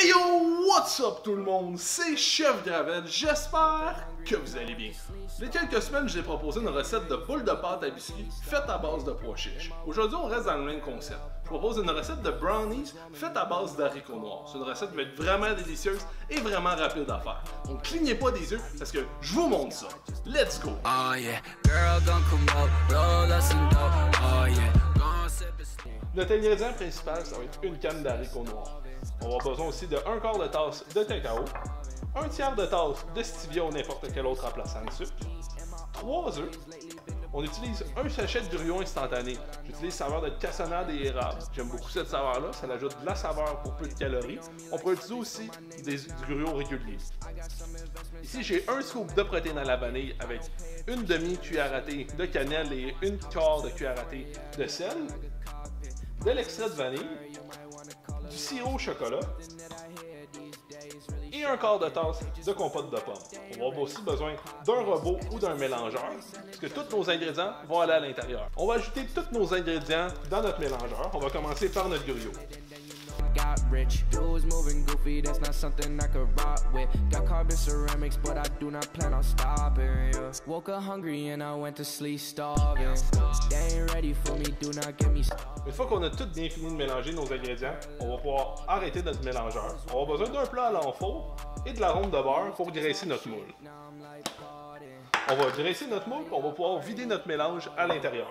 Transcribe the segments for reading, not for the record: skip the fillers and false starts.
Hey yo, what's up tout le monde? C'est Chef Gravel, j'espère que vous allez bien. Il y a quelques semaines, j'ai proposé une recette de boules de pâte à biscuits faite à base de pois chiches. Aujourd'hui, on reste dans le même concept. Je propose une recette de brownies faite à base d'haricots noirs. C'est une recette qui va être vraiment délicieuse et vraiment rapide à faire. Donc clignez pas des yeux parce que je vous montre ça. Let's go! Oh yeah, girl gon' come up, roll us some dope. Oh yeah, gon' sip it slow. Notre ingrédient principal, ça va être une canne d'haricots noirs. On va avoir besoin aussi de 1/4 de tasse de cacao, 1/3 de tasse de stevia ou n'importe quel autre remplaçant de sucre, 3 œufs. On utilise un sachet de gruau instantané. J'utilise saveur de cassonade et érable. J'aime beaucoup cette saveur-là, ça ajoute de la saveur pour peu de calories. On pourrait utiliser aussi du gruau régulier. Ici, j'ai un scoop de protéines à la vanille avec une demi-cuillère à thé de cannelle et une quart de cuillère à thé de sel, de l'extrait de vanille, du sirop au chocolat et 1/4 de tasse de compote de pommes. On va avoir aussi besoin d'un robot ou d'un mélangeur, parce que tous nos ingrédients vont aller à l'intérieur. On va ajouter tous nos ingrédients dans notre mélangeur. On va commencer par notre gruau. Got rich, dudes moving goofy, that's not something I could rock with. Got carbon ceramics, but I do not plan on stopping. Yeah. Woke up hungry and I went to sleep starving. They ain't ready for me, do not get me started. Une fois qu'on a tout bien fini de mélanger nos ingrédients, on va pouvoir arrêter notre mélangeur. On va besoin d'un plat à l'enfour et de la ronde de beurre pour graisser notre moule. On va graisser notre moule et on va pouvoir vider notre mélange à l'intérieur.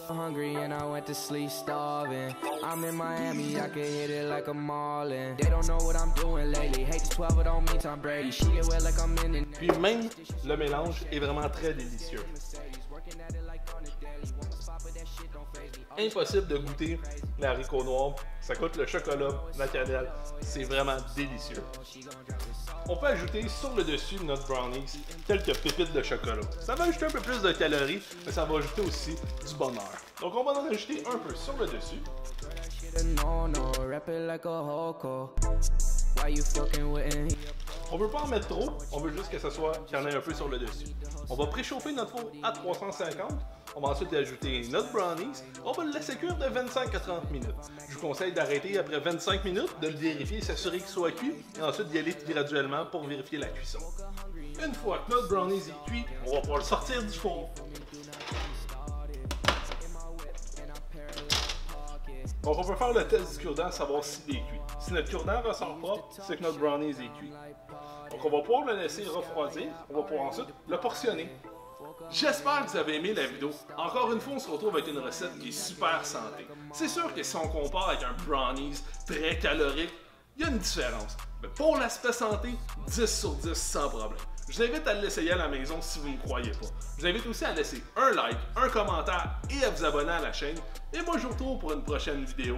Hungry and I went to sleep starving. I'm in Miami, I can hit it like a Marlin. They don't know what I'm doing lately. Hate the 12, it don't mean Tom Brady. She get wet like I'm in it. Puis même, le mélange est vraiment très délicieux. Impossible de goûter l'haricot noir, ça goûte le chocolat, la cannelle, c'est vraiment délicieux. On peut ajouter sur le dessus de notre brownies quelques pépites de chocolat. Ça va ajouter un peu plus de calories, mais ça va ajouter aussi du bonheur. Donc on va en ajouter un peu sur le dessus. On veut pas en mettre trop, on veut juste que ce soit qu'il y en ait un peu sur le dessus. On va préchauffer notre four à 350. On va ensuite ajouter notre brownies. On va le laisser cuire de 25 à 30 minutes. Je vous conseille d'arrêter après 25 minutes, de le vérifier, s'assurer qu'il soit cuit, et ensuite d'y aller graduellement pour vérifier la cuisson. Une fois que notre brownies est cuit, on va pouvoir le sortir du four. Donc on peut faire le test du cure-dent, savoir s'il est cuit. Si notre cure-dent ressort propre, c'est que notre brownies est cuit. Donc on va pouvoir le laisser refroidir, on va pouvoir ensuite le portionner. J'espère que vous avez aimé la vidéo. Encore une fois, on se retrouve avec une recette qui est super santé. C'est sûr que si on compare avec un brownies très calorique, il y a une différence. Mais pour l'aspect santé, 10 sur 10 sans problème. Je vous invite à l'essayer à la maison si vous ne me croyez pas. Je vous invite aussi à laisser un like, un commentaire et à vous abonner à la chaîne. Et moi, je vous retrouve pour une prochaine vidéo.